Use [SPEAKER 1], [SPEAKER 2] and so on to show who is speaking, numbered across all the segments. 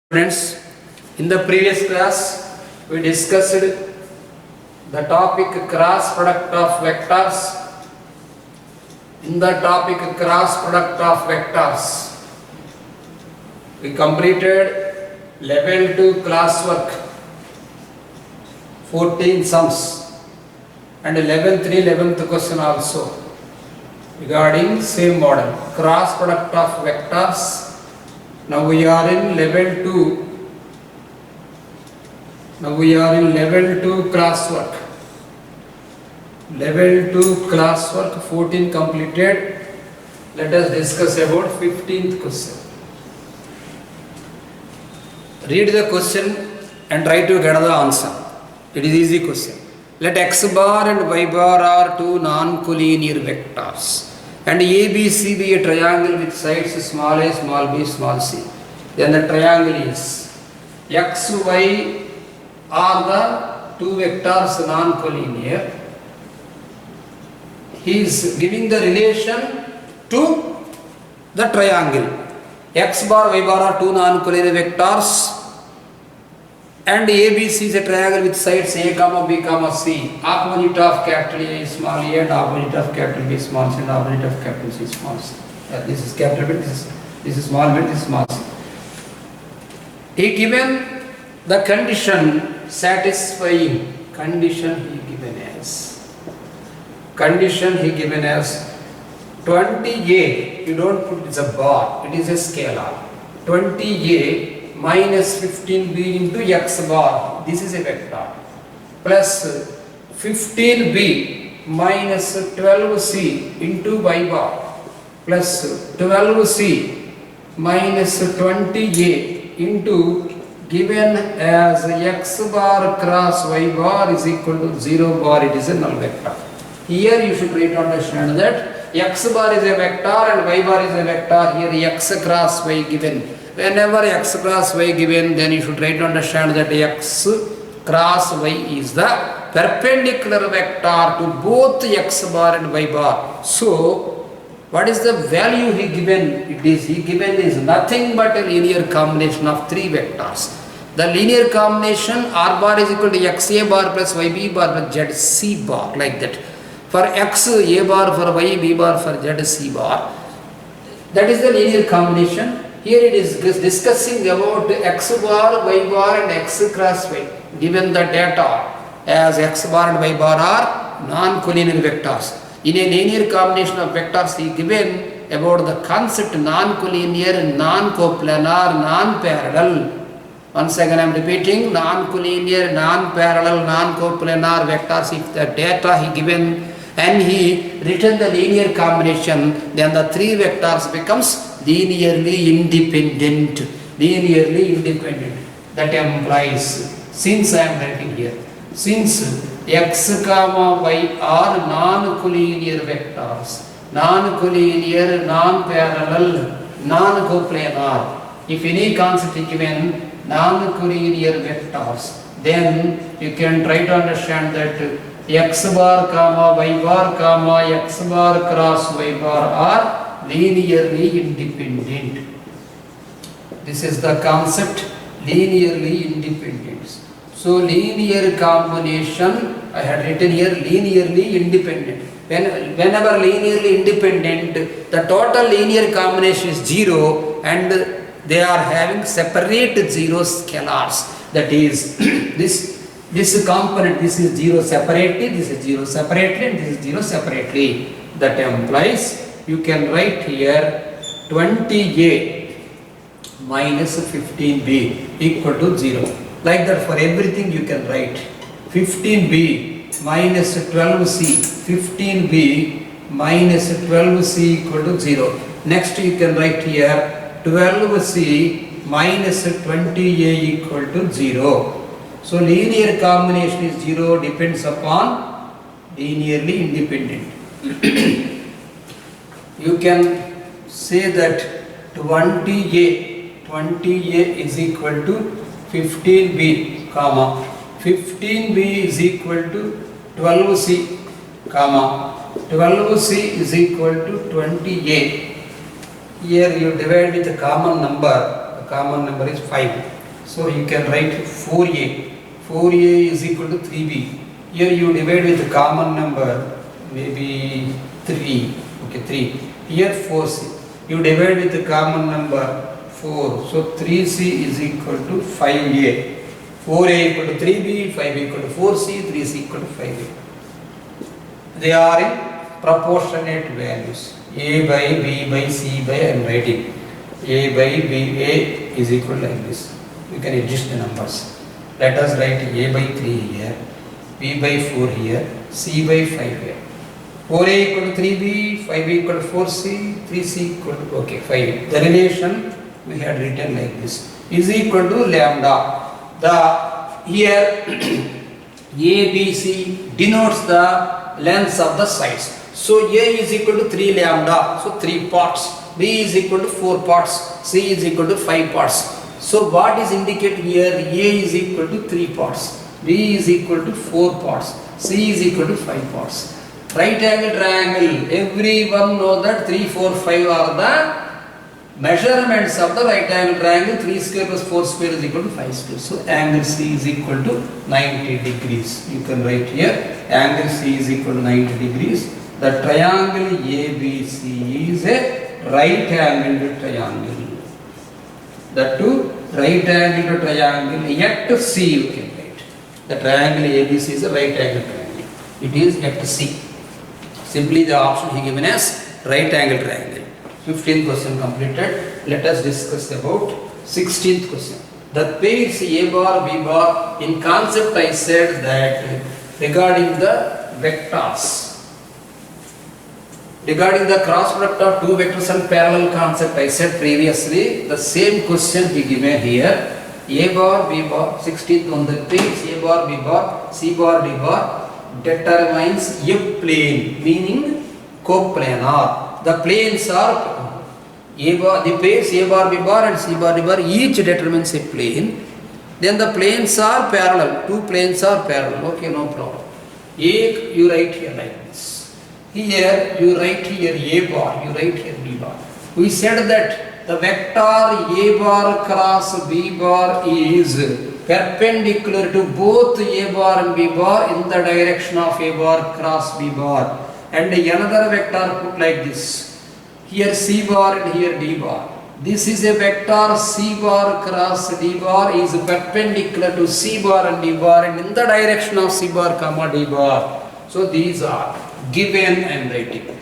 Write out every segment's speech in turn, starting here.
[SPEAKER 1] Friends, in the previous class we discussed the topic cross product of vectors. In the topic cross product of vectors, we completed level 2 classwork, 14 sums, and level 3 11th question also regarding same model cross product of vectors. Now we are in level 2. Now we are in level 2 classwork. Level 2 classwork 14 completed. Let us discuss about 15th question. Read the question and try to get the answer. It is easy question. Let x bar and y bar are two non-collinear vectors, and ABC be a triangle with sides small a, small b, small c. Then the triangle is x, y are the two vectors non-collinear. He is giving the relation to the triangle. X bar, y bar are two non-collinear vectors, and ABC is a triangle with sides a, b, c. Opposite of capital A is small a, and opposite of capital B is small c, and opposite of capital C is small c. This is capital B, this is small b, this is small c. He given the condition satisfying. Condition he given as 20a. You don't put it's a bar, it is a scalar. 20a minus 15b into x bar, this is a vector, plus 15b minus 12c into y bar, plus 12c minus 20a into given as x bar cross y bar is equal to 0 bar, it is a null vector. Here you should try to understand that x bar is a vector and y bar is a vector. Here x cross y given. Whenever x cross y given, then you should try to understand that x cross y is the perpendicular vector to both x bar and y bar. So, what is the value he given? He given is nothing but a linear combination of three vectors. The linear combination r bar is equal to x a bar plus y b bar plus z c bar, like that. For x a bar, for y b bar, for z c bar. That is the linear combination. Here it is discussing about x bar, y bar and x cross y. Given the data as x bar and y bar are non-collinear vectors. In a linear combination of vectors he given about the concept non-collinear, non-coplanar, non-parallel. Once again I am repeating, non-collinear, non-parallel, non-coplanar vectors. If the data he given and he written the linear combination, then the three vectors becomes linearly independent. That implies, since I am writing here, since x comma y are non-collinear vectors, non-collinear, non-parallel, non-coplanar. If any concept is given non-collinear vectors, then you can try to understand that x bar comma y bar comma x bar cross y bar are linearly independent. This is the concept, linearly independent. So linear combination, I had written here linearly independent. Whenever linearly independent, the total linear combination is 0 and they are having separate zero scalars. That is this component, this is 0 separately, this is 0 separately, and this is 0 separately. That implies you can write here 20a minus 15b equal to 0. Like that for everything you can write 15b minus 12c, 15b minus 12c equal to 0. Next you can write here 12c minus 20a equal to 0. So linear combination is 0, depends upon linearly independent. You can say that 20a is equal to 15b, comma 15b is equal to 12c, comma 12c is equal to 20a. Here you divide with a common number. The common number is 5. So you can write 4a. 4a is equal to 3b. Here you divide with the common number, maybe 3. Okay, 3. Here 4c. You divide with the common number 4. So 3c is equal to 5a. 4a equal to 3b, 5 equal to 4c, 3c equal to 5a. They are in proportionate values. A by B by C by, I am writing. A by B, A is equal like this. You can adjust the numbers. Let us write A by 3 here, B by 4 here, C by 5 here. 4a equal to 3b, 5b equal to 4c, 3c equal to, okay, 5. The relation we had written like this is equal to lambda. Here A, B, C denotes the lengths of the sides. So A is equal to 3 lambda, so 3 parts. B is equal to 4 parts. C is equal to 5 parts. So what is indicated here? A is equal to 3 parts. B is equal to 4 parts. C is equal to 5 parts. Right angle triangle, everyone know that 3, 4, 5 are the measurements of the right angle triangle. 3 square plus 4 square is equal to 5 square. So angle C is equal to 90 degrees. You can write here angle C is equal to 90 degrees. The triangle ABC is a right angled triangle. The two right angled triangle yet to C you can write. The triangle ABC is a right angled triangle. It is yet to C. Simply the option he given as right angle triangle. 15th question completed. Let us discuss about 16th question. The pairs A bar, B bar, in concept I said that regarding the vectors. Regarding the cross product of two vectors and parallel concept I said previously, the same question he given here. A bar, B bar, 16th one, the pairs A bar, B bar, C bar, D bar determines a plane, meaning coplanar. The planes are A bar, the pairs A bar, B bar and C bar, D bar each determines a plane. Then the planes are parallel. Two planes are parallel. Okay, no problem. A you write here like this. Here you write here A bar, you write here B bar. We said that the vector A bar cross B bar is perpendicular to both A bar and B bar in the direction of A bar cross B bar. And another vector put like this. Here C bar and here D bar. This is a vector C bar cross D bar is perpendicular to C bar and D bar and in the direction of C bar comma D bar. So these are given, I am writing.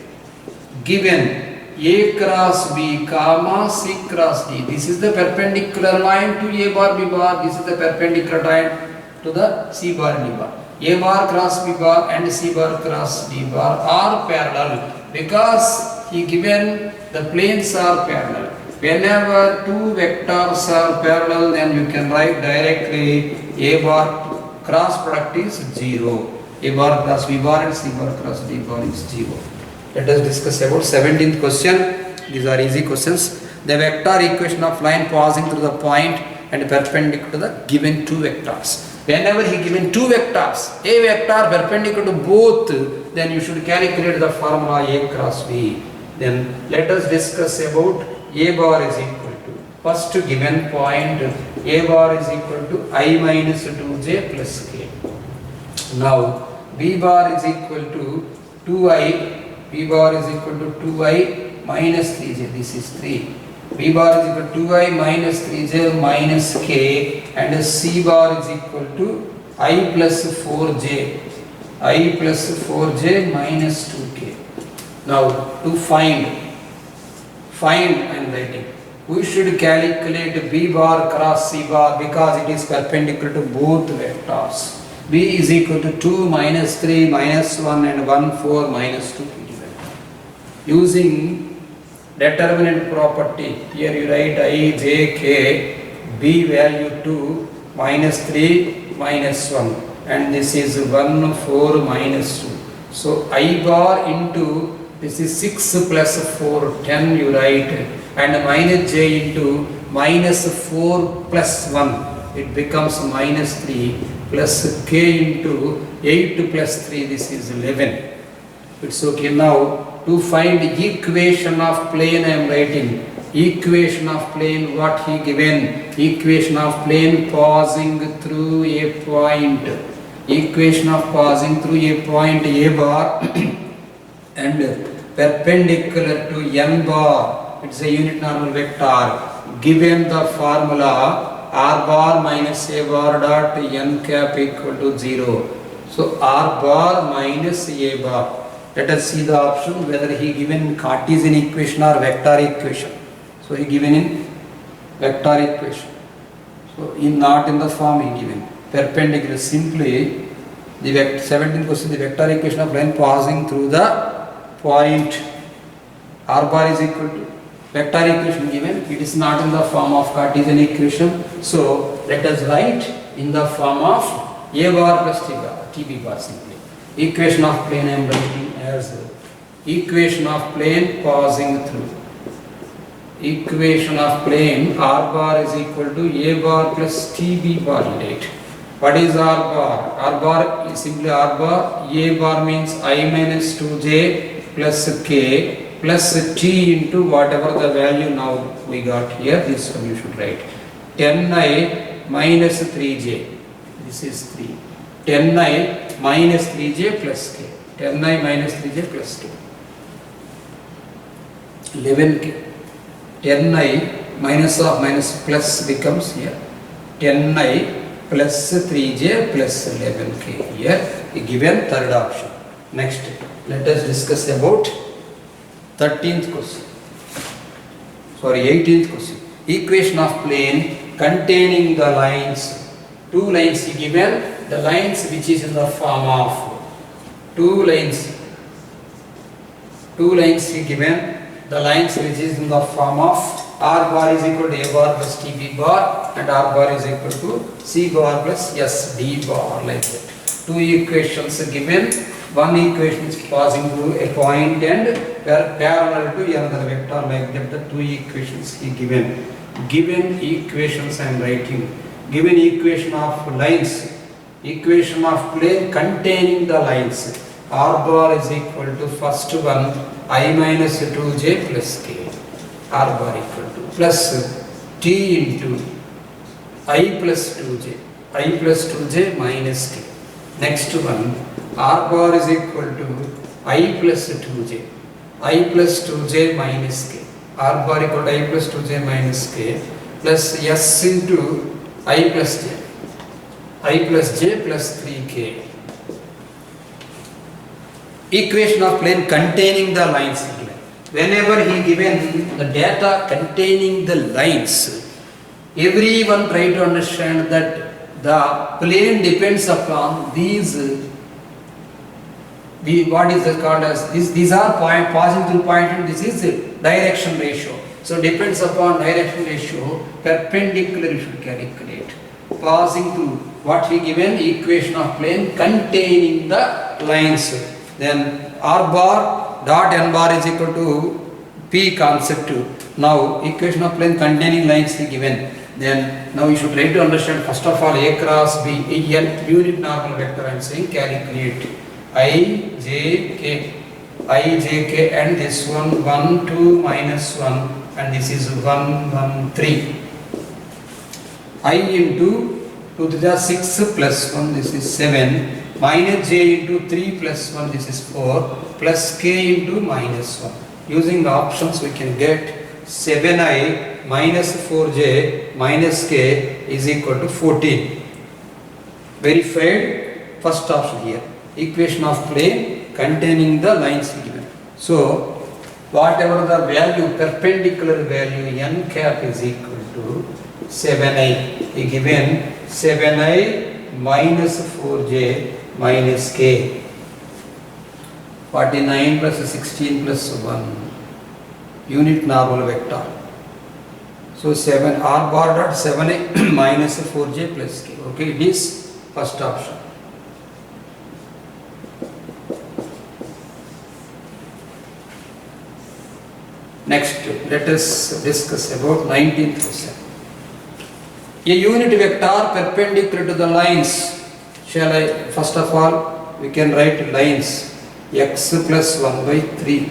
[SPEAKER 1] Given A cross B comma C cross D. This is the perpendicular line to A bar B bar. This is the perpendicular line to the C bar D bar. A bar cross B bar and C bar cross D bar are parallel because he given the planes are parallel. Whenever two vectors are parallel, then you can write directly A bar cross product is 0. A bar cross B bar and C bar cross D bar is 0. Let us discuss about 17th question. These are easy questions. The vector equation of line passing through the point and perpendicular to the given two vectors. Whenever he given two vectors, a vector perpendicular to both, then you should calculate the formula A cross B. Then let us discuss about A bar is equal to, first given point, A bar is equal to I minus 2j plus k. Now B bar is equal to 2i, B bar is equal to 2i minus 3j, this is 3. B bar is equal to 2i minus 3j minus k, and C bar is equal to I plus 4j, I plus 4j minus 2k. Now to find I am writing. We should calculate B bar cross C bar because it is perpendicular to both vectors. B is equal to 2 minus 3 minus 1 and 1 4 minus 2. Using determinant property, here you write I, j, k, B value 2 minus 3 minus 1 and this is 1 4 minus 2. So I bar into this is 6 plus 4 10 you write and minus j into minus 4 plus 1 it becomes minus 3 plus k into 8 plus 3 this is 11. It's okay. Now to find equation of plane I am writing equation of plane what he given, equation of plane passing through a point, equation of passing through a point a bar and perpendicular to n bar, it's a unit normal vector, given the formula r bar minus a bar dot n cap equal to 0. So r bar minus a bar. Let us see the option whether he given Cartesian equation or vector equation. So he given in vector equation. So in not in the form he given perpendicular. Simply the 17th question, the vector equation of line passing through the point r bar is equal to vector equation given. It is not in the form of Cartesian equation. So let us write in the form of a bar plus t b bar simply. Equation of plane I am writing as equation of plane passing through. Equation of plane r bar is equal to a bar plus tb bar. Right? What is r bar? R bar is simply r bar. A bar means I minus 2j plus k plus t into whatever the value now we got here. This one you should write 10i minus 3j. This is 3. 10i minus 3j plus k. 10i minus 3j plus k. 11k. 10i minus of minus plus becomes here 10i plus 3j plus 11k. Here given third option. Next, let us discuss about 13th question. Sorry, 18th question. Equation of plane containing the lines. Two lines given. The lines which is in the form of two lines given. The lines which is in the form of r bar is equal to a bar plus tb bar and r bar is equal to c bar plus sd bar, like that. Two equations given. One equation is passing through a point and parallel to another vector, like that. The two equations he given. Given equations I am writing. Given equation of lines. Equation of plane containing the lines. R bar is equal to first one I minus 2j plus k. R bar equal to plus t into I plus 2j. I plus 2j minus k. Next one R bar is equal to I plus 2j. I plus 2j minus k. R bar equal to I plus 2j minus k plus s into I plus j. I plus j plus 3k. Equation of plane containing the lines. Whenever he given the data containing the lines, everyone try to understand that the plane depends upon these. What is called as this? These are point passing through point, and this is direction ratio. So depends upon direction ratio. Perpendicular you should calculate. Passing through what he given equation of plane containing the lines. Then r bar dot n bar is equal to p concept. Now equation of plane containing lines he given. Then now you should try to understand first of all a cross b, n unit normal vector I am saying calculate. I j k and this one 1 2 minus 1 and this is 1 1 3. I into 2 to the 6 plus 1 this is 7 minus j into 3 plus 1 this is 4 plus k into minus 1. Using the options we can get 7i minus 4j minus k is equal to 14. Verified first option here. Equation of plane containing the lines given. So whatever the value, perpendicular value n cap is equal to 7i. He given 7i minus 4j minus k. 49 plus 16 plus 1. Unit normal vector. So 7 r bar dot 7i minus 4j plus k. Okay, it is first option. Next, let us discuss about 19th question. A unit vector perpendicular to the lines. Shall I, first of all, we can write lines x plus 1 by 3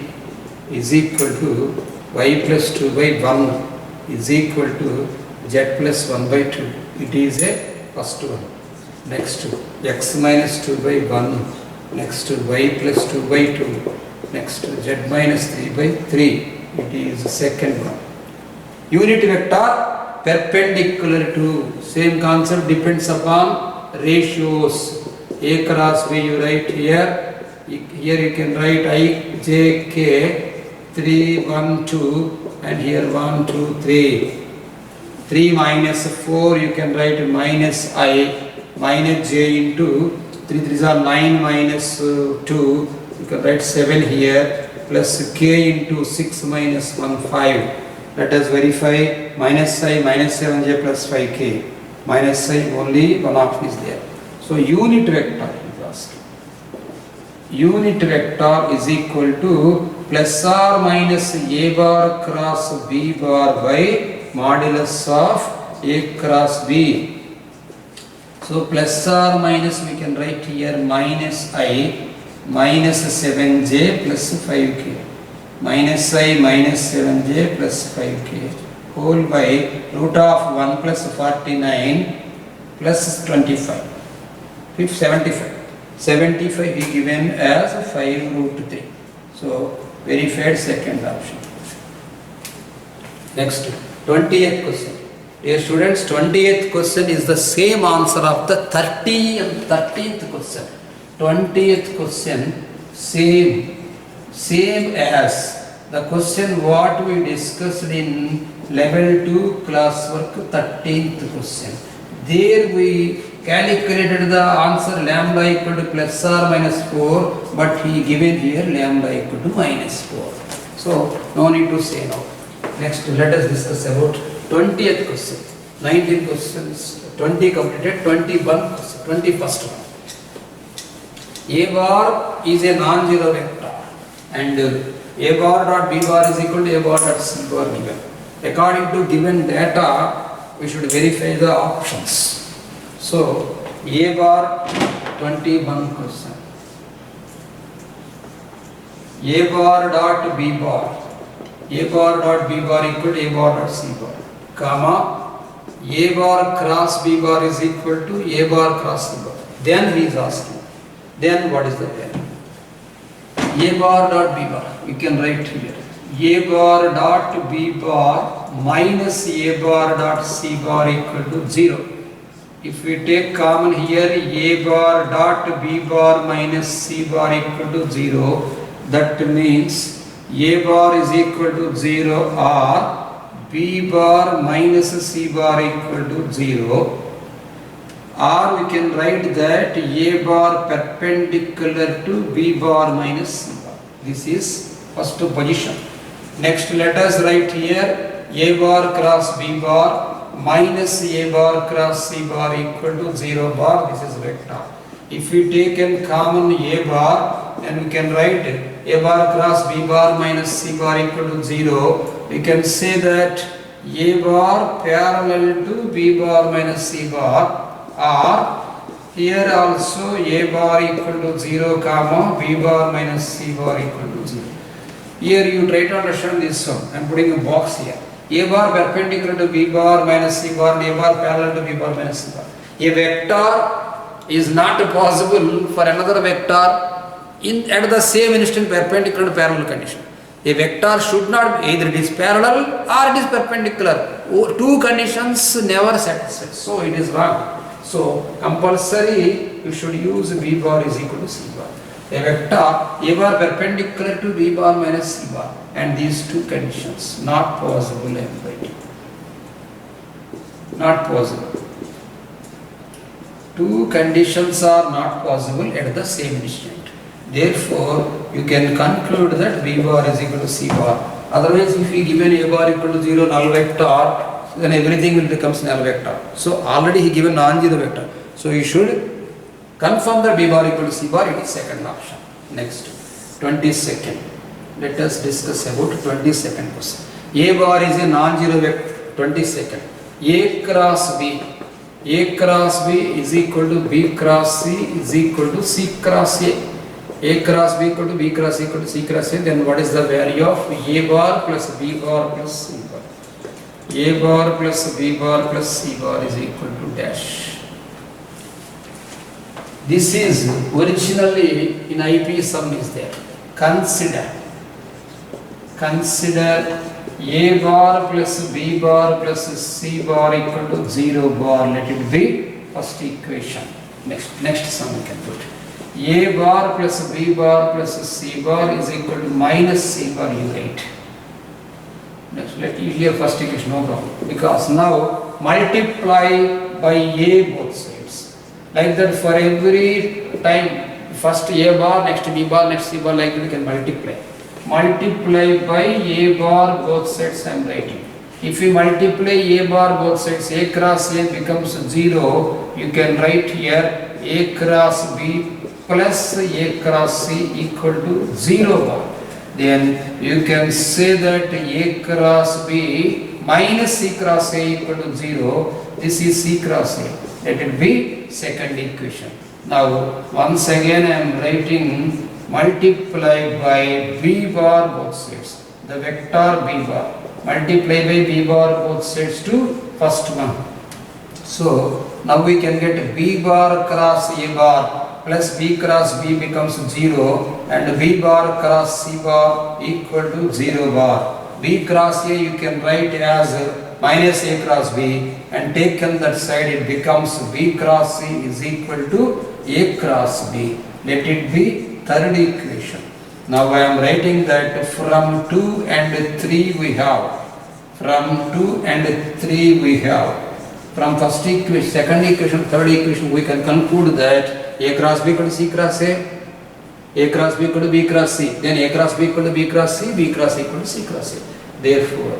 [SPEAKER 1] is equal to y plus 2 by 1 is equal to z plus 1 by 2. It is a first one. Next, x minus 2 by 1. Next, y plus 2 by 2. Next, z minus 3 by 3. It is the second one. Unit vector perpendicular to, same concept, depends upon ratios. A cross B you write here. Here you can write I, J, K, 3, 1, 2, and here 1, 2, 3. 3 minus 4 you can write minus I minus J into 3 3s are 9 minus 2. You can write 7 here plus K into 6 minus 1 5. Let us verify. Minus I minus 7J plus 5K. Minus I, only one option is there. So unit vector is asked. Unit vector is equal to plus or minus A bar cross B bar by modulus of A cross B. So plus or minus we can write here minus I minus 7J plus 5K. Minus I minus 7J plus 5K whole by root of 1 plus 49 plus 25. 75. 75 is given as 5 root 3. So verified second option. Next, 20th question. Dear students, 20th question is the same answer of the 13th question. 20th question same as the question what we discussed in level 2 classwork 13th question. There we calculated the answer lambda equal to plus or minus 4, but he given here lambda equal to minus 4. So no need to say now. Next, let us discuss about 20th question. 19 questions, 20 completed, 21 question, 21st one. A bar is a non-zero vector and A bar dot B bar is equal to A bar dot C bar given. According to given data, we should verify the options. So, A bar 21 question. A bar dot B bar. A bar dot B bar equal to A bar dot C bar. Comma. A bar cross B bar is equal to A bar cross C bar. Then he is asking. Then what is the error? A bar dot B bar. You can write here. A bar dot B bar minus A bar dot C bar equal to 0. If we take common here, A bar dot B bar minus C bar equal to 0, that means A bar is equal to 0 or B bar minus C bar equal to 0, or we can write that A bar perpendicular to B bar minus C bar. This is first position. Next, let us write here A bar cross B bar minus A bar cross C bar equal to 0 bar. This is vector. If we take in common A bar, then we can write A bar cross B bar minus C bar equal to 0. We can say that A bar parallel to B bar minus C bar, or here also A bar equal to 0 comma B bar minus C bar equal to 0. Here you try to understand this one. I am putting a box here. A bar perpendicular to B bar minus C bar and A bar parallel to B bar minus C bar. A vector is not possible for another vector at the same instant perpendicular to parallel condition. A vector should not be either it is parallel or it is perpendicular. Two conditions never satisfied. So it is wrong. So compulsory you should use B bar is equal to C bar. A vector A bar perpendicular to B bar minus C bar, and these two conditions not possible M by T. Not possible. Two conditions are not possible at the same instant. Therefore, you can conclude that B bar is equal to C bar. Otherwise, if we given A bar equal to 0 null vector, then everything will become null vector. So already he given non-zero vector. So you should confirm that B bar equal to C bar. It is second option. Next, 22nd. Let us discuss about 22nd question. A bar is a non-zero vector. 22nd. A cross B. A cross B is equal to B cross C is equal to C cross A. A cross B equal to B cross equal to C cross A, then what is the value of A bar plus B bar plus C bar? A bar plus B bar plus C bar is equal to dash. This is originally in IP sum is there. Consider A bar plus B bar plus C bar equal to 0 bar. Let it be first equation. Next sum we can put. A bar plus B bar plus C bar is equal to minus C bar, you write. Next, let you here first equation, no problem. Because now multiply by A both sides. Like that for every time, first A bar, next B bar, next C bar, like that you can multiply. Multiply by A bar both sides I am writing. If you multiply A bar both sides, A cross A becomes 0, you can write here A cross B plus A cross C equal to 0 bar. Then you can say that A cross B minus C cross A equal to 0. This is C cross A. Let it be second equation. Now once again I am writing multiply by B bar both sides. The vector B bar. Multiply by B bar both sides to first one. So now we can get B bar cross A bar plus B cross B becomes 0 and B bar cross C bar equal to 0 bar. B cross A you can write as minus A cross B and taken that side it becomes B cross C is equal to A cross B. Let it be third equation. Now I am writing that from 2 and 3 we have. From 2 and 3 we have. From first equation, second equation, third equation we can conclude that A cross B equal to C cross A cross B equal to B cross C, then A cross B equal to B cross C, B cross equal to C cross A. Therefore,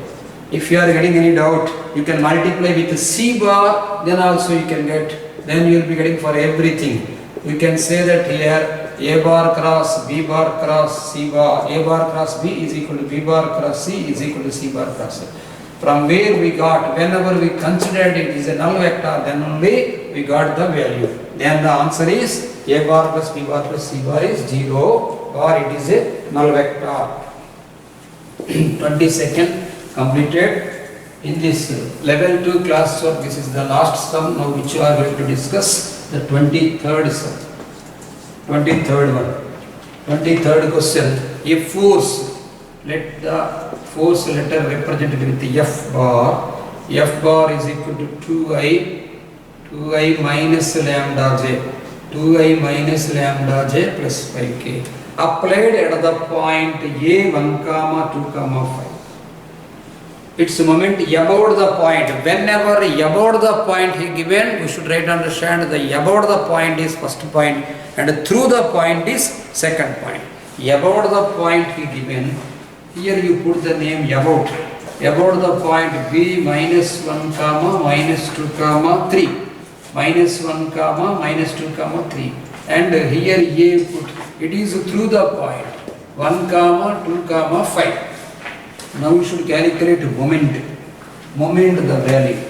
[SPEAKER 1] if you are getting any doubt, you can multiply with C bar, then also you can get, then you will be getting for everything. We can say that here A bar cross B bar cross C bar, A bar cross B is equal to B bar cross C is equal to C bar cross A. From where we got, whenever we considered it is a null vector, then only we got the value. Then the answer is A bar plus B bar plus C bar is 0 bar, it is a null vector. 22nd completed. In this level 2 class work, this is the last sum now which you are going to discuss, the 23rd sum. 23rd one. 23rd question. If force, let the force letter represented with F bar. F bar is equal to 2i minus lambda j. 2i minus lambda j plus 5k. Applied at the point A 1, 2, 5. Its moment about the point. Whenever about the point he given, we should right understand the about the point is first point and through the point is second point. About the point he given, here you put the name about. About the point B minus 1, minus 2, 3. Minus 1, minus 2, 3. And here A put, it is through the point 1, 2, 5. Now we should calculate moment. Moment the value.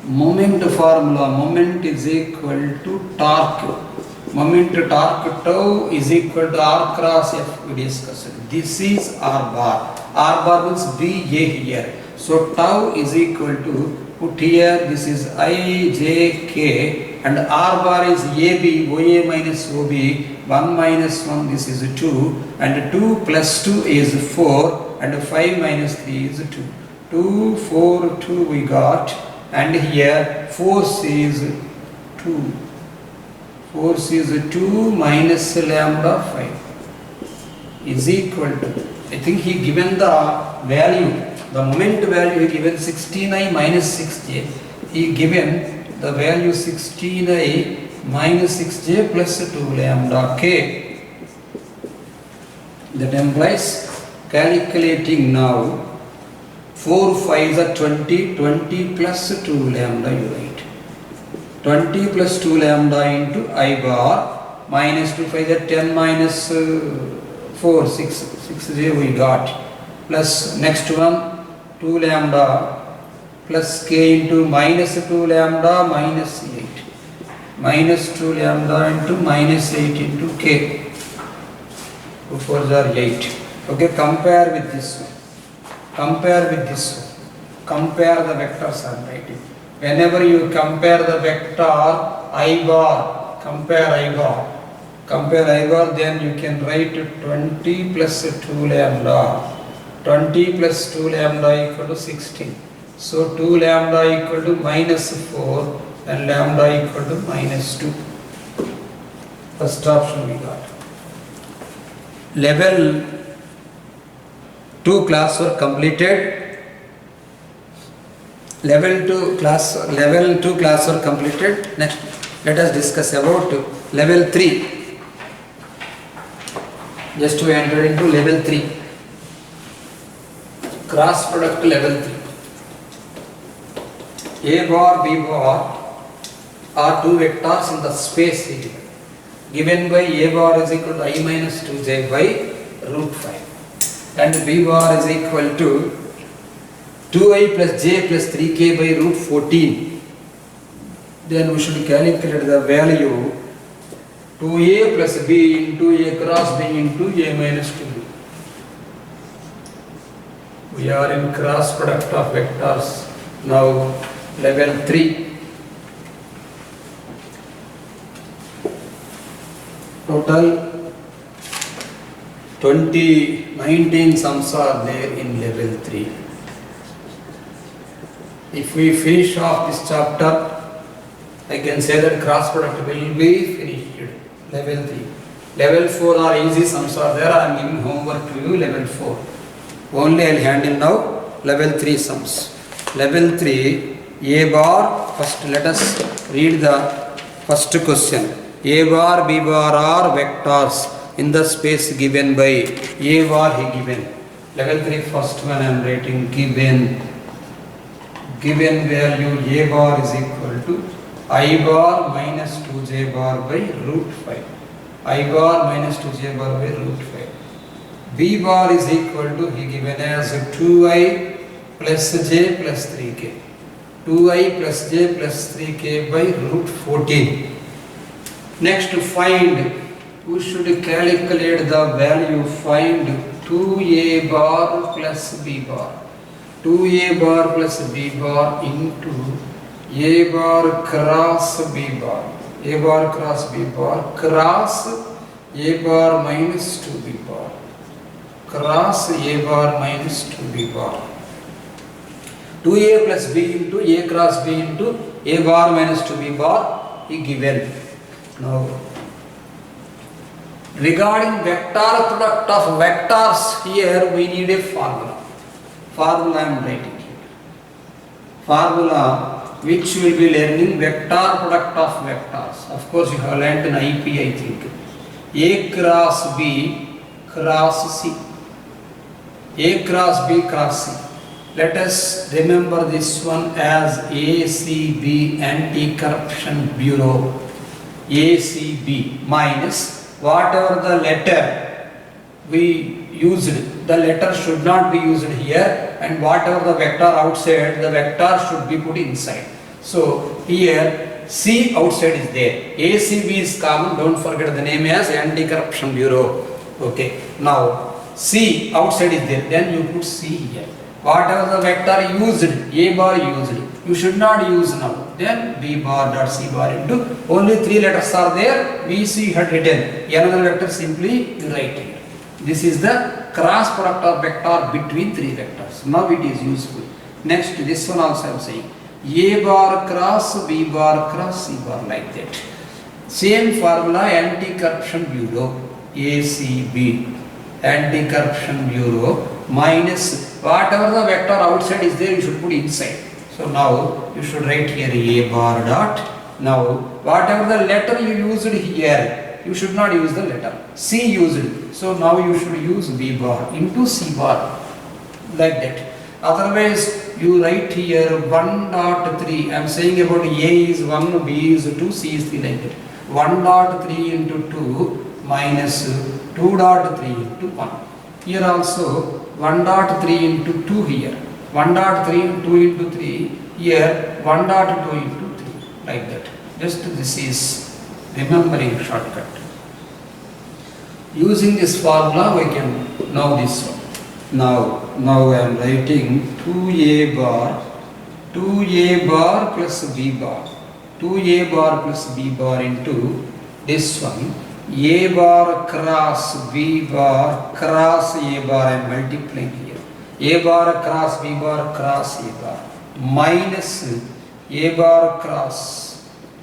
[SPEAKER 1] Moment formula, moment is equal to torque. Moment torque tau is equal to R cross F we discussed. This is R bar. R bar means BA here. So tau is equal to, put here this is IJK and R bar is AB, OA minus OB, 1 minus 1 this is 2 and 2 plus 2 is 4 and 5 minus 3 is 2. 2, 4, 2 we got and here force is 2. Force is 2 minus lambda 5 is equal to, I think he given the value, the moment value he given 16i minus 6j. He given the value 16i minus 6j plus 2 lambda k. That implies calculating now 4 5s are 20, 20 plus 2 lambda you write. 20 plus 2 lambda into I bar minus 2 5 are 10 minus 4, 6j we got plus next one 2 lambda plus k into minus 2 lambda minus 8. minus 2 lambda into minus 8 into k. 2 4s are 8. Okay, compare with this one. Compare with this one. Compare the vectors I am writing. Whenever you compare the vector I bar, compare I bar, then you can write 20 plus 2 lambda. 20 plus 2 lambda equal to 16. So 2 lambda equal to minus 4 and lambda equal to minus 2. First option we got. Level 2 classwork completed. Level 2 classwork completed. Next, let us discuss about level 3. Just to enter into level 3. Cross product level 3. A bar, B bar are two vectors in the space given by A bar is equal to I minus 2j by root 5 and B bar is equal to 2i plus j plus 3k by root 14. Then we should calculate the value 2a plus b into a cross b into a minus 2b. We are in cross product of vectors now, level 3. Total 19 sums are there in level 3. If we finish off this chapter, I can say that cross product will be finished. Level 3. Level 4 are easy sums are there. I am giving homework to you. Level 4. Only I will handle now level 3 sums. Level 3, A bar. First let us read the first question. A bar, B bar are vectors in the space given by A bar he given. Level 3 first one I am writing given value A bar is equal to I bar minus 2j bar by root 5. I bar minus 2j bar by root 5. B bar is equal to he given as 2i plus j plus 3k. 2i plus j plus 3k by root 14. Next to find, we should calculate the value, find 2a bar plus b bar. 2a bar plus b bar into a bar cross b bar. A bar cross b bar cross a bar minus 2b bar. Cross a bar minus 2b bar. 2a plus b into a cross b into a bar minus 2b bar is given. Now, regarding vector product of vectors, here we need a formula. Formula I am writing here. Formula which will be learning vector product of vectors. Of course, you have learned in IP, I think. A cross B cross C. A cross B cross C. Let us remember this one as ACB, Anti-Corruption Bureau. ACB minus whatever the letter we used, the letter should not be used here, and whatever the vector outside, the vector should be put inside. So here C outside is there. ACB is common, don't forget the name as Anti-Corruption Bureau. Okay, now C outside is there, then you put C here. Whatever the vector used, A bar used, you should not use now. Then B bar dot C bar into, only 3 letters are there, VC had written, another vector simply you write here. This is the cross product of vector between 3 vectors. Now it is useful. Next, this one also I am saying, A bar cross B bar cross C bar, like that. Same formula, Anti-Corruption Bureau, ACB, Anti-Corruption Bureau minus whatever the vector outside is there, you should put inside. So now you should write here A bar dot. Now whatever the letter you used here, you should not use the letter. C used. So now you should use B bar into C bar, like that. Otherwise you write here 1.3. I am saying about A is 1, B is 2, C is 3, like that. 1.3 into 2 minus 2.3 into 1. Here also 1.3 into 2 here. 1.3 into 2 into 3, here 1.2 into 3, like that. Just this is remembering shortcut. Using this formula we can know this one. Now I am writing 2a bar plus b bar. 2a bar plus b bar into this one. A bar cross b bar cross a bar, I am multiplying here. A bar cross b bar cross a bar minus a bar cross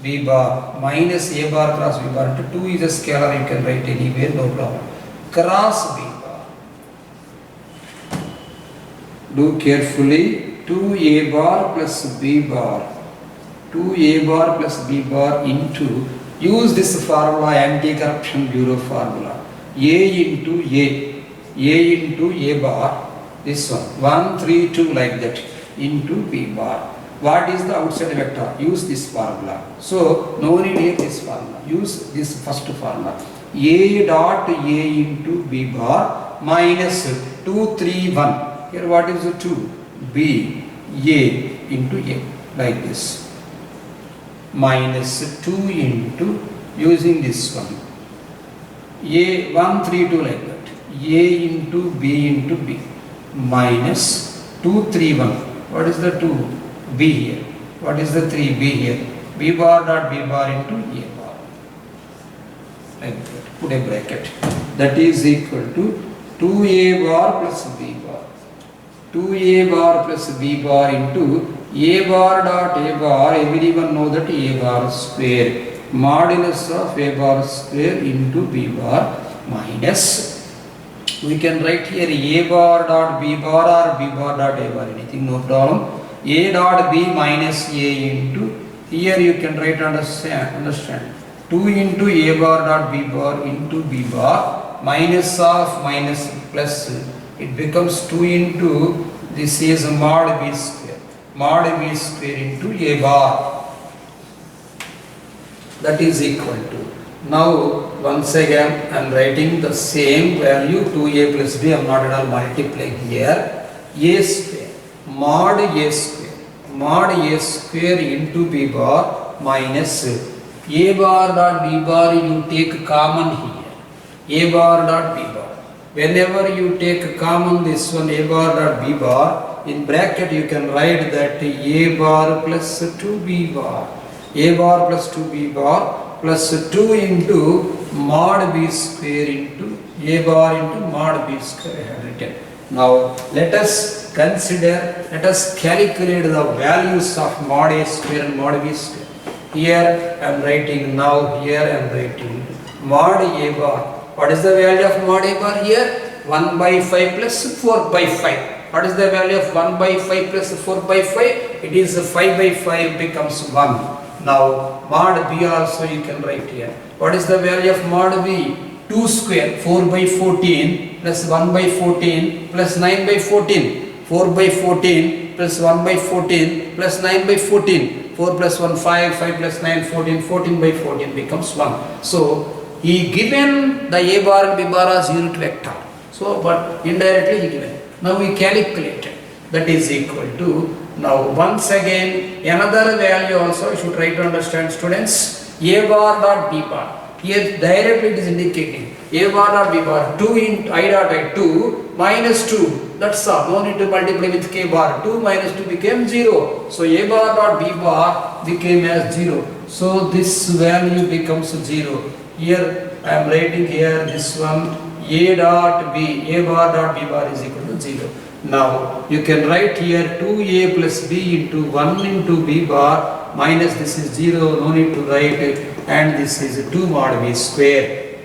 [SPEAKER 1] b bar minus a bar cross b bar into 2 is a scalar, you can write anywhere, no problem. Cross b bar. Do carefully. 2a bar plus b bar. 2a bar plus b bar into, use this formula, anti-corruption bureau formula. A into a bar, this one, 1, 3, 2 like that, into b bar. What is the outside vector? Use this formula. So, no need here this formula. Use this first formula. A dot a into b bar minus 2, 3, 1. Here what is the 2? B, a into a, like this. Minus 2 into, using this one. A, 1, 3, 2 like that. A into b minus 2, 3, 1. What is the 2? B here. What is the 3? B here. B bar dot b bar into a bar. Like that. Put a bracket. That is equal to 2a bar plus b bar. 2a bar plus b bar into a bar dot a bar. Everyone know that a bar square. Modulus of a bar square into b bar minus, we can write here a bar dot b bar or b bar dot a bar, anything, no problem. A dot b minus a into, here you can write, understand 2 into a bar dot b bar into b bar minus of minus plus, it becomes 2 into, this is mod b square into a bar. That is equal to, now once again I am writing the same value, 2a plus b, I am not at all multiplying here, a square, mod a square into b bar minus a bar dot b bar, you take common here, a bar dot b bar. Whenever you take common this one, a bar dot b bar, in bracket you can write that a bar plus 2b bar. A bar plus 2b bar plus 2 into mod b square into a bar into mod b square I have written. Now let us calculate the values of mod a square and mod b square. Here I am writing, now here I am writing mod a bar. What is the value of mod a bar here? 1 by 5 plus 4 by 5. What is the value of 1 by 5 plus 4 by 5? It is 5 by 5 becomes 1. Now mod b also you can write here. What is the value of mod b? 2 square, 4 by 14 plus 1 by 14 plus 9 by 14. 4 by 14 plus 1 by 14 plus 9 by 14. 4 plus 1, 5, 5 plus 9, 14, 14 by 14 becomes 1. So he given the a bar and b bar as unit vector. So but indirectly he given. Now we calculated. That is equal to, now once again another value also should try to understand, students. A bar dot b bar. Here directly it is indicating a bar dot b bar 2 into I dot I 2 minus 2. That's all. No need to multiply with k bar. 2 minus 2 became 0. So a bar dot b bar became as 0. So this value becomes 0. Here I am writing here this one, a dot b, a bar dot b bar is equal to 0. Now you can write here 2a plus b into 1 into b bar minus this is 0, no need to write it, and this is 2 mod b square.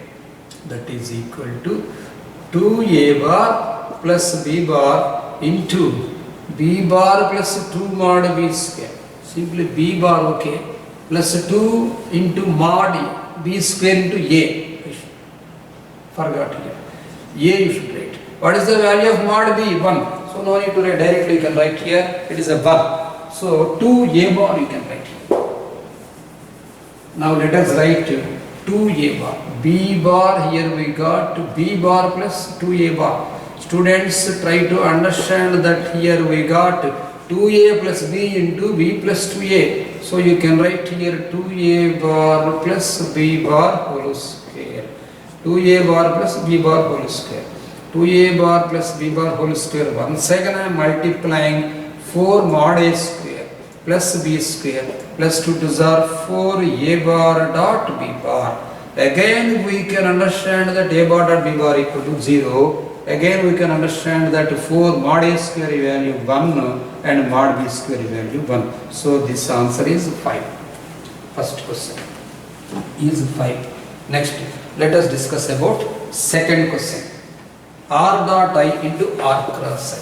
[SPEAKER 1] That is equal to 2a bar plus b bar into b bar plus 2 mod b square. Simply b bar, okay, plus 2 into mod b square into a. Forgot here. A you should write. What is the value of mod b? 1. So no need to write directly, you can write here, it is a 1. So 2a bar you can write here. Now let us write 2a bar. B bar, here we got b bar plus 2a bar. Students try to understand that here we got 2a plus b into b plus 2a. So you can write here 2a bar plus b bar whole square. 2a bar plus b bar whole square. 2a bar plus b bar whole square. Once again I am multiplying 4 mod a square plus b square plus 2 to are 4a bar dot b bar. Again we can understand that a bar dot b bar equal to 0. Again we can understand that 4 mod a square value 1 and mod b square value 1. So this answer is 5. First question is 5. Next, let us discuss about second question. R dot I into R cross I.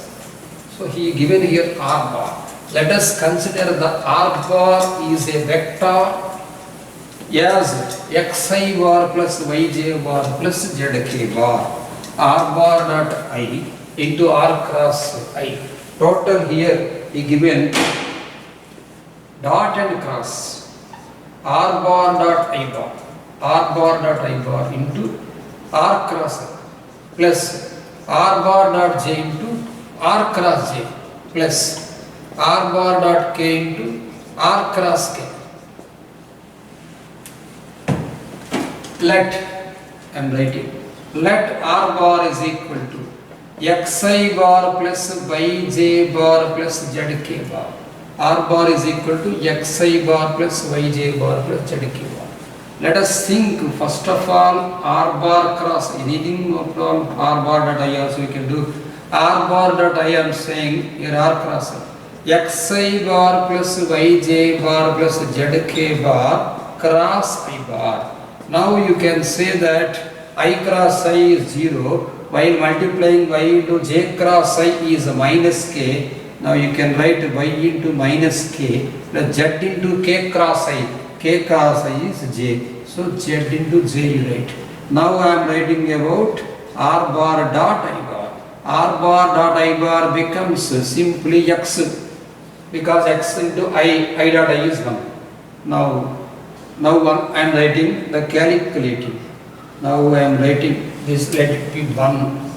[SPEAKER 1] So he given here R bar. Let us consider the R bar is a vector as xi bar plus yj bar plus zk bar. R bar dot I into R cross I. Total here he given dot and cross. R bar dot I bar. R bar dot I bar into R cross I plus R bar dot j into R cross j plus R bar dot k into R cross k. Let, I am writing, let R bar is equal to xi bar plus yj bar plus zk bar. R bar is equal to xi bar plus yj bar plus zk bar. Let us think first of all R bar cross anything, no problem. R bar dot I also we can do. R bar dot I am saying here R cross xi bar plus yj bar plus zk bar cross I bar. Now you can say that I cross I is 0 while multiplying y into j cross I is minus k. Now you can write y into minus k plus z into k cross I. K cross I is j. So z into j you write. Now I am writing about R bar dot I bar. R bar dot I bar becomes simply x because x into I dot I is 1. Now I am writing the calculating. Now I am writing this, let it be 1.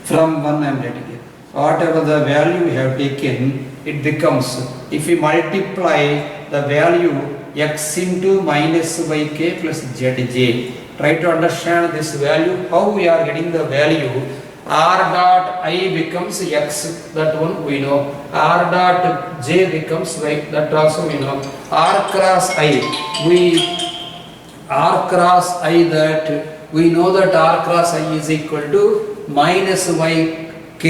[SPEAKER 1] From 1 I am writing it. Whatever the value we have taken, it becomes, if we multiply the value x into minus yk plus zj. Try to understand this value, how we are getting the value. R dot I becomes x, that one we know. R dot j becomes y, that also we know. R cross I, R cross I, that we know that R cross I is equal to minus yk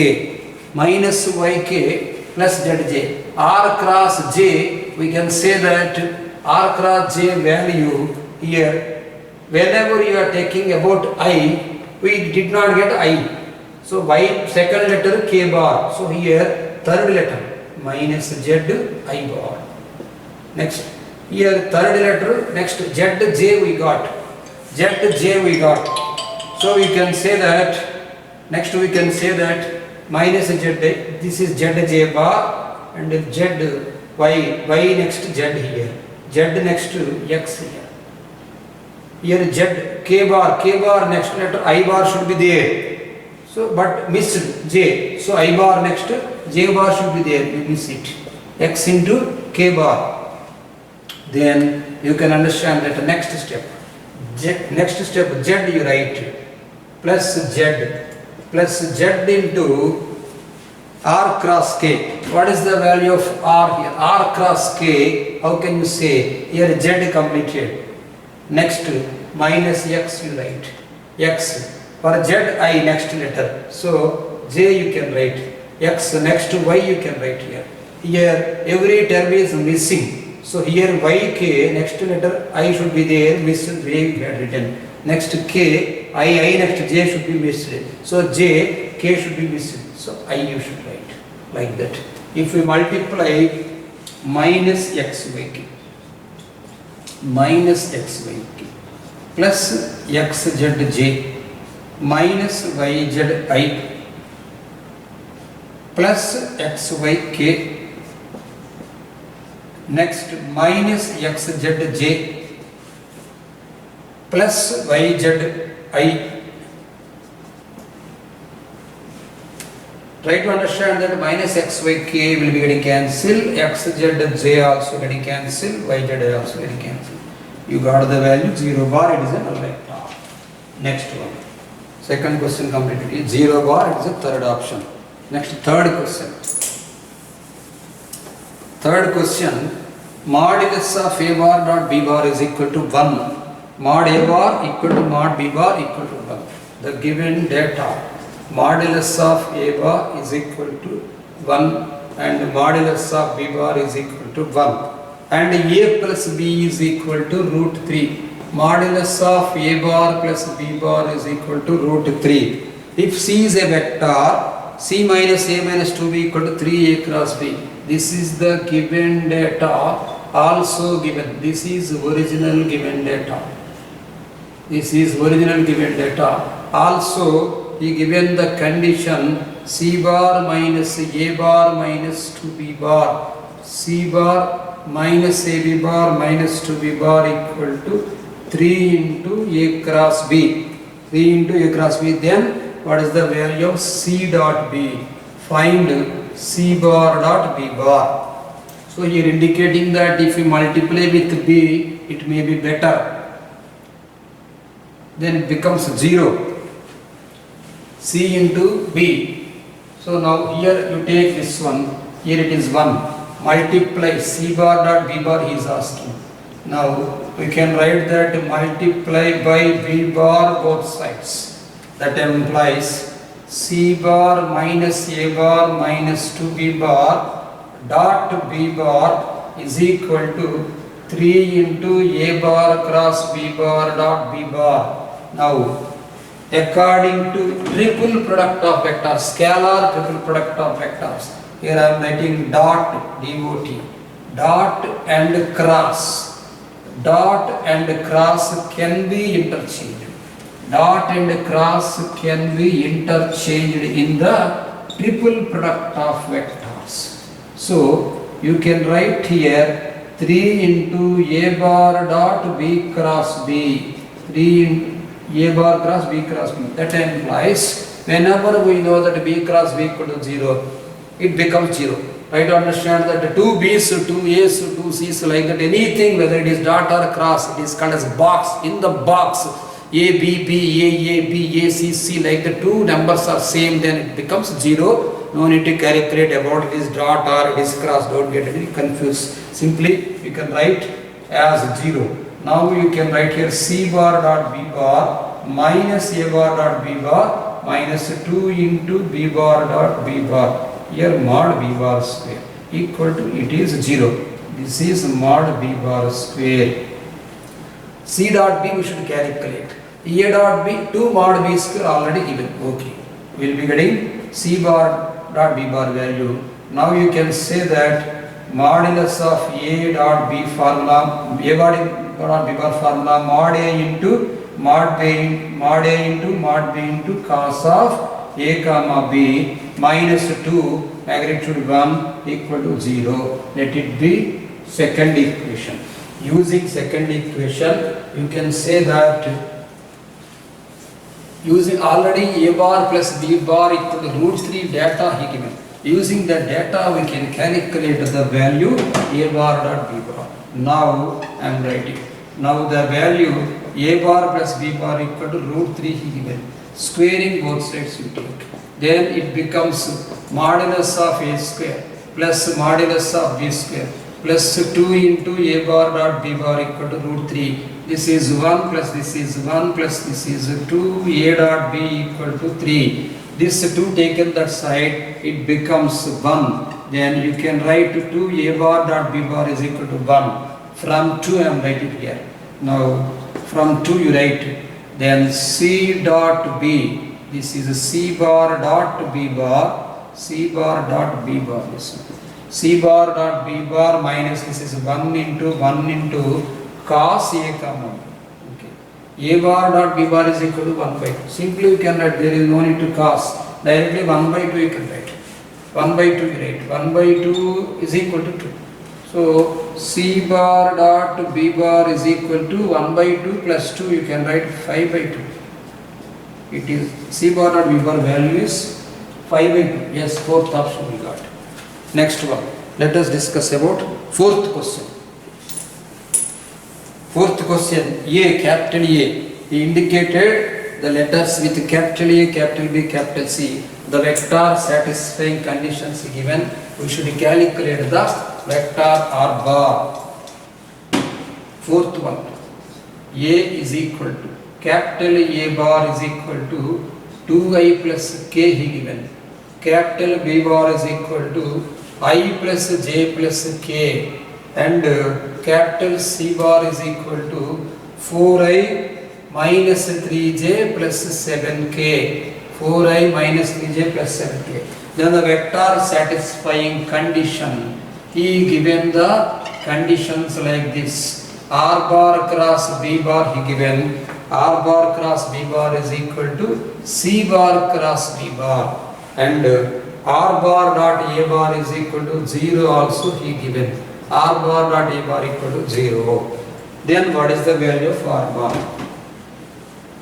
[SPEAKER 1] plus zj. R cross j, we can say that R cross j value here, whenever you are taking about I, we did not get I. So y second letter k bar. So here third letter minus z I bar. Next here third letter, next zj we got. Zj we got. So we can say that, next we can say that minus z, this is zj bar and z y next z here. Z next to x here. Here z k bar next letter I bar should be there. So but missed j. So I bar next j bar should be there. You miss it. X into k bar. Then you can understand that the next step. Next step z you write plus z into R cross k. What is the value of R here? R cross k. How can you say? Here z completed. Next minus x you write. X. For z I next letter. So j you can write. X next y you can write here. Here every term is missing. So here yk next letter I should be there. Missed j you had written. Next k I next j should be missed. So j k should be missed. So I you should write like that. If we multiply minus xyk plus xzj minus yzi plus xyk, next minus xzj plus yzi Try to understand that minus xyk will be getting cancelled, xzj also getting cancelled, yz also getting cancelled. You got the value 0 bar, it is a null vector. Next one. Second question completed. 0 bar, it is the third option. Next, third question. Third question, modulus of a bar dot b bar is equal to 1. Mod a bar equal to mod b bar equal to 1. The given data, modulus of a bar is equal to 1 and modulus of b bar is equal to 1. And a plus b is equal to root 3. Modulus of a bar plus b bar is equal to root 3. If c is a vector, c minus a minus 2b equal to 3a cross b. This is the given data, also given. This is original given data. This is original given data. Also, he given the condition c bar minus a bar minus 2b bar. C bar minus ab bar minus 2b bar equal to 3 into a cross b. 3 into a cross b. Then, what is the value of c dot b? Find c bar dot b bar. So here indicating that if you multiply with b, it may be better. Then it becomes 0. C into b. So now here you take this one. Here it is 1. Multiply c bar dot b bar he is asking. Now we can write that multiply by b bar both sides. That implies c bar minus a bar minus 2b bar dot b bar is equal to 3 into a bar cross b bar dot b bar. Now, according to triple product of vectors, scalar triple product of vectors, here I am writing dot dot and cross. Dot and cross can be interchanged. Dot and cross can be interchanged in the triple product of vectors. So, you can write here 3 into a bar dot b cross b. 3 into a bar cross b cross b. That implies whenever we know that b cross b equal to 0, it becomes 0. Try to understand that 2 b's, 2 a's, 2 c's like that, anything whether it is dot or cross, it is called as box. In the box, a b b a b a c c, like the two numbers are same, then it becomes 0. No need to calculate about it is dot or it is cross. Don't get any confused. Simply you can write as 0. Now you can write here c bar dot b bar minus a bar dot b bar minus 2 into b bar dot b bar. Here mod b bar square equal to, it is 0. This is mod b bar square. C dot b we should calculate. A dot b, 2 mod b square already given. Okay. We will be getting c bar dot b bar value. Now you can say that modulus of a dot b formula, a dot b bar formula, mod a into mod b into cos of a comma b minus 2 magnitude 1 equal to 0. Let it be second equation. Using second equation, you can say that using already a bar plus b bar equal to root 3 data he given. Using the data we can calculate the value a bar dot b bar. Now I am writing. Now the value a bar plus b bar equal to root 3 he given. Squaring both sides you take. Then it becomes modulus of a square plus modulus of b square plus 2 into a bar dot b bar equal to root 3. This is 1 plus this is 1 plus this is 2, a dot b equal to 3. This 2 taken that side, it becomes 1. Then you can write 2 a bar dot b bar is equal to 1. From 2 I am writing here. Now from 2 you write, then c dot b. This is c bar dot b bar, c bar dot b bar. This one. C bar dot b bar minus this is 1 into cos a comma. Okay. A bar dot b bar is equal to 1 by 2. Simply you can write, there is no need to cos. Directly 1 by 2 you can write. 1 by 2 you write. 1 by 2 is equal to 2. So c bar dot b bar is equal to 1 by 2 plus 2, you can write 5 by 2. It is c bar dot b bar value is 5 by 2. Yes, fourth option we got. Next one. Let us discuss about fourth question. Fourth question, A, capital A. He indicated the letters with capital A, capital B, capital C. The vector satisfying conditions given. We should calculate the vector R bar. Fourth one, A is equal to, capital A bar is equal to 2I plus K he given. Capital B bar is equal to I plus J plus K. And capital C bar is equal to 4I minus 3J plus 7K. 4I minus 3J plus 7K. Then the vector satisfying condition. He given the conditions like this. R bar cross B bar he given. R bar cross B bar is equal to C bar cross B bar. And R bar dot A bar is equal to 0 also he given. R bar dot A bar equal to 0. Then what is the value of R bar?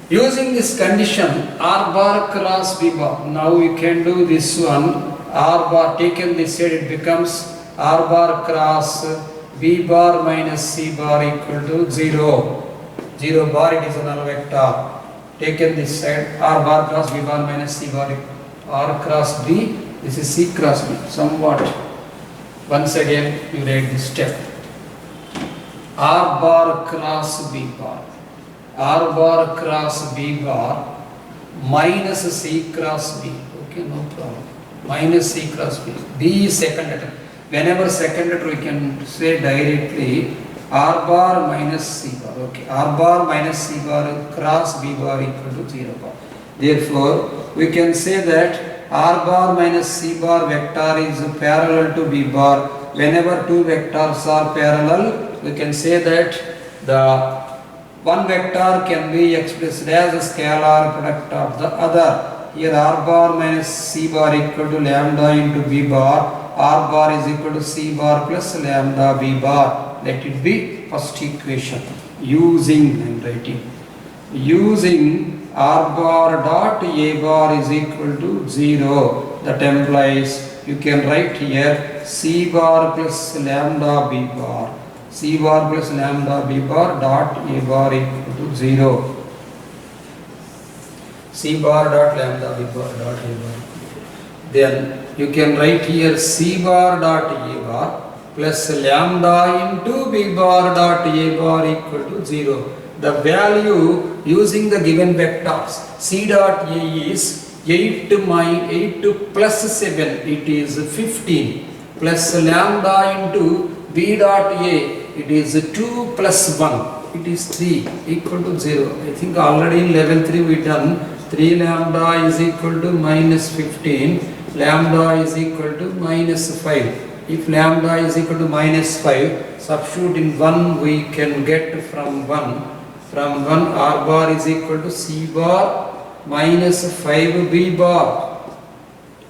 [SPEAKER 1] Using this condition, R bar cross B bar. Now we can do this one. R bar taken this side, it becomes R bar cross B bar minus C bar equal to 0. 0 bar, it is a null vector. Taken this side, R bar cross B bar minus C bar, R cross B, this is C cross B. Somewhat. Once again, you write this step. R bar cross B bar. R bar cross B bar minus C cross B. Okay, no problem. Minus C cross B. B is second letter. Whenever second letter we can say directly R bar minus C bar. Okay, R bar minus C bar cross B bar equal to 0 bar. Therefore, we can say that R bar minus C bar vector is parallel to B bar. Whenever two vectors are parallel, we can say that the one vector can be expressed as a scalar product of the other. Here R bar minus C bar equal to lambda into B bar. R bar is equal to C bar plus lambda B bar. Let it be first equation. Using R bar dot A bar is equal to 0. That implies you can write here C bar plus lambda B bar. C bar plus lambda B bar dot A bar equal to 0. C bar dot lambda B bar dot A bar. Then you can write here C bar dot A bar plus lambda into B bar dot A bar equal to 0. The value using the given vectors C dot A is 8 plus 7, it is 15, plus lambda into B dot A, it is 2 plus 1, it is 3, equal to 0. I think already in level 3 we done 3 lambda is equal to minus 15, lambda is equal to minus 5. If lambda is equal to minus 5, substitute in 1 we can get from 1. From 1 R bar is equal to C bar minus 5 B bar.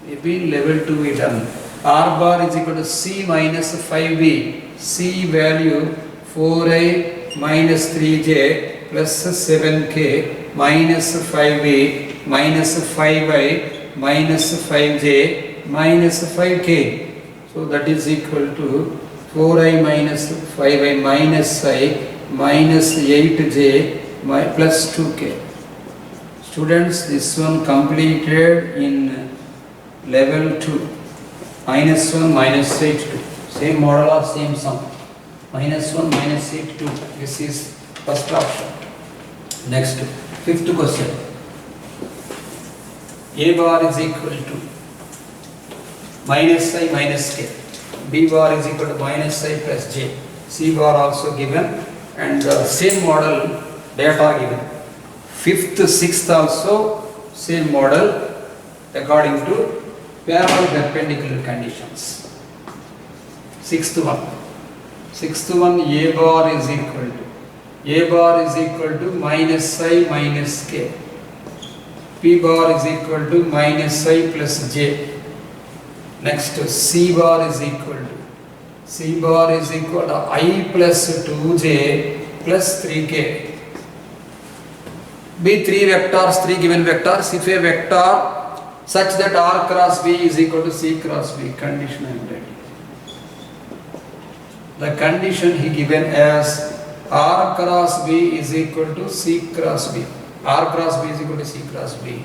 [SPEAKER 1] Maybe level 2 we done. R bar is equal to C minus 5B. C value 4I minus 3J plus 7K minus 5B minus 5I minus 5J minus 5K. So that is equal to 4I minus 5I minus I minus 8J plus 2K. Students, this one completed in level 2. Minus 1, minus 8, 2. Same model or same sum. Minus 1, minus 8, 2. This is first option. Next, fifth question. A bar is equal to minus I minus K. B bar is equal to minus I plus J. C bar also given. And the same model data given. Fifth, sixth also same model according to parallel perpendicular conditions. Sixth one A bar is equal to minus I minus K. P bar is equal to minus I plus J. Next C bar is equal to I plus 2J plus 3K. Be three vectors, three given vectors. If a vector such that R cross B is equal to C cross B. Condition I am writing. The condition he given as R cross B is equal to C cross B. R cross B is equal to C cross B.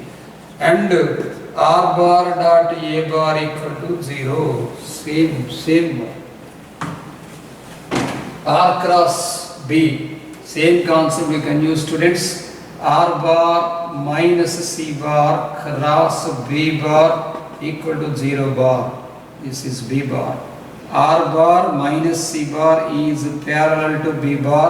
[SPEAKER 1] And R bar dot A bar equal to 0. Same. R cross B. Same concept we can use, students. R bar minus C bar cross B bar equal to 0 bar. This is B bar. R bar minus C bar is parallel to B bar.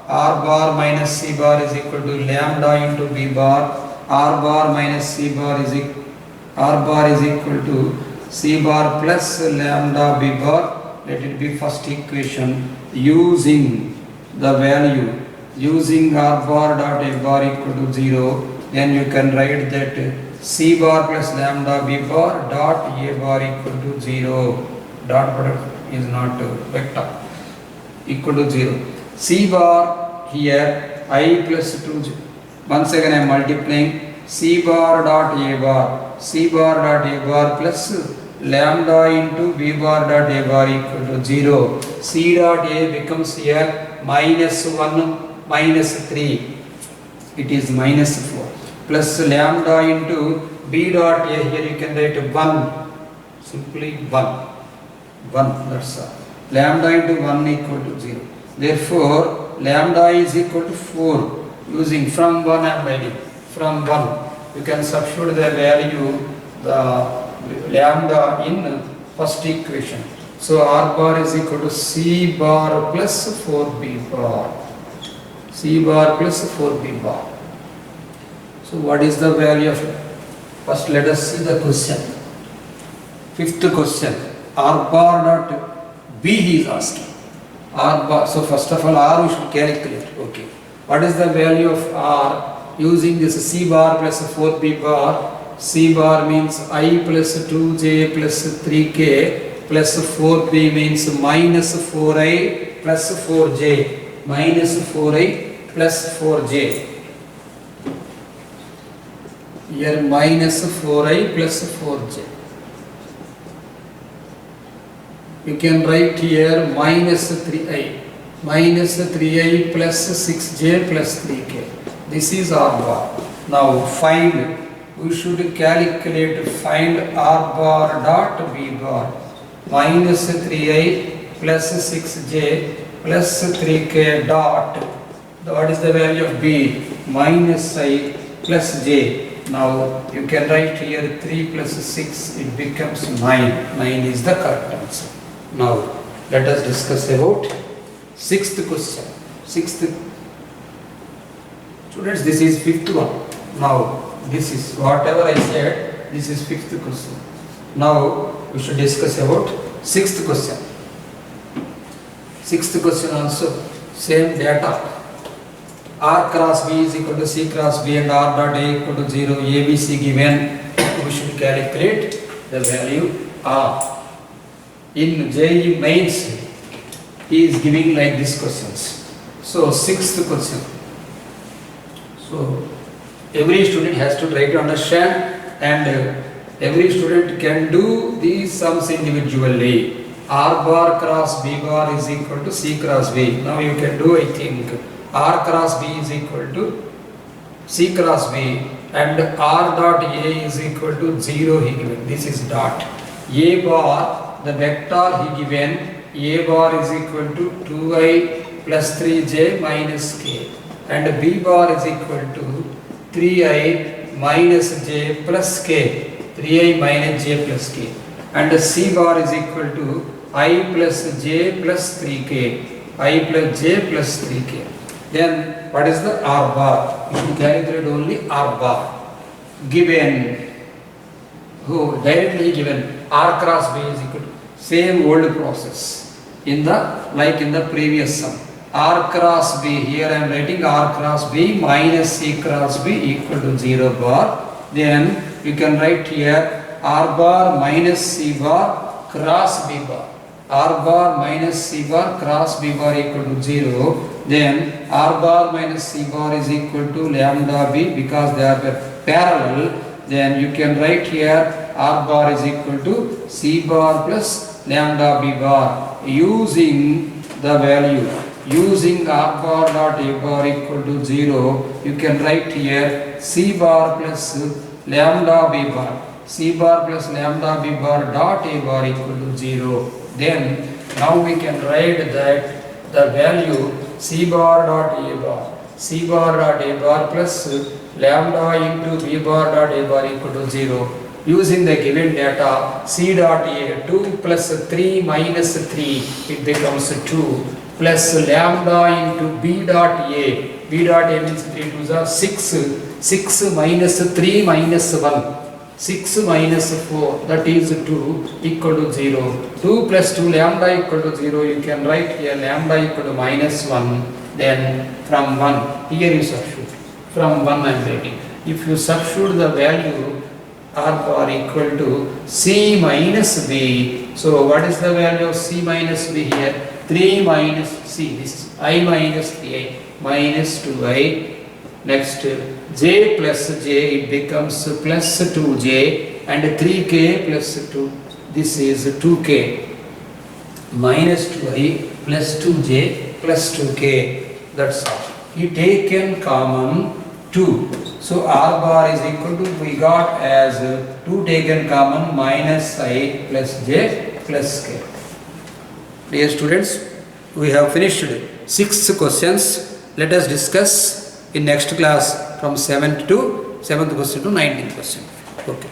[SPEAKER 1] R bar minus C bar is equal to lambda into B bar. R bar minus C bar is equal to C bar plus lambda B bar. Let it be first equation using the value using R bar dot A bar equal to 0. Then you can write that C bar plus lambda B bar dot A bar equal to 0. Dot product is not vector, equal to 0. C bar here I plus 2. Once again I am multiplying C bar dot A bar. C bar dot A bar plus lambda into B bar dot A bar equal to 0. C dot A becomes here minus 1 minus 3. It is minus 4. Plus lambda into B dot A, here you can write 1. Simply 1. 1, that's all. Lambda into 1 equal to 0. Therefore, lambda is equal to 4. Using from 1 I am writing. From 1. You can substitute the value, the lambda in first equation. So R bar is equal to C bar plus 4B bar. C bar plus 4B bar. So what is the value of it? First let us see the question. Fifth question. R bar dot B he is asking. R bar. So first of all R we should calculate. Okay. What is the value of R using this C bar plus 4B bar? C bar means I plus 2J plus 3K plus 4B means minus 4I plus 4J. Minus 4I plus 4J. Here minus 4I plus 4J. You can write here minus 3I. Minus 3I plus 6J plus 3K. This is R bar. Now find, we should calculate, find R bar dot B bar. Minus 3I plus 6J plus 3K dot. What is the value of B? Minus I plus J. Now you can write here 3 plus 6, it becomes 9. 9 is the correct answer. Now let us discuss about sixth question. Students, this is fifth one. Now this is whatever I said, this is fifth question. Now we should discuss about sixth question. Sixth question also same data. R cross B is equal to C cross B and R dot A equal to 0. ABC given. We should calculate the value R. In JEE mains, he is giving like these questions. So sixth question. So every student has to try to understand, and every student can do these sums individually. R bar cross B bar is equal to C cross B. Now you can do, I think, R cross B is equal to C cross B and R dot A is equal to 0 he given. This is dot. A bar, the vector he given, A bar is equal to 2I plus 3J minus K, and B bar is equal to 3I minus J plus K. 3I minus J plus K, and C bar is equal to I plus J plus 3K. I plus J plus 3K. Then what is the R bar? You should calculate only R bar. Given, directly given R cross B is equal to same old process in the previous sum. R cross B, here I am writing R cross B minus C cross B equal to 0 bar. Then you can write here R bar minus C bar cross B bar. R bar minus C bar cross B bar equal to 0. Then R bar minus C bar is equal to lambda B, because they are parallel. then you can write here R bar is equal to C bar plus lambda B bar using the value. Using R bar dot A bar equal to 0, you can write here C bar plus lambda B bar. C bar plus lambda B bar dot A bar equal to 0. Then now we can write that the value C bar dot A bar, C bar dot A bar plus lambda into B bar dot A bar equal to 0. Using the given data, C dot A 2 plus 3 minus 3, it becomes 2 plus lambda into B dot A. B dot A means 3 2s are 6. 6 minus 3 minus 1. 6 minus 4, that is 2 equal to 0. 2 plus 2 lambda equal to 0. You can write here lambda equal to minus 1. Then from 1, here you substitute. From 1 I am writing. If you substitute the value R bar equal to C minus B. So what is the value of C minus B here? 3 minus C. This is I minus 3I minus 2I. Next J plus J, it becomes plus 2J and 3K plus 2. This is 2K minus 2I plus 2J plus 2K. That's all. He taken common 2. So R bar is equal to, we got as 2 taken common minus I plus J plus K. Dear students, we have finished 6 questions. Let us discuss in next class from 7th question to 19th question. Okay.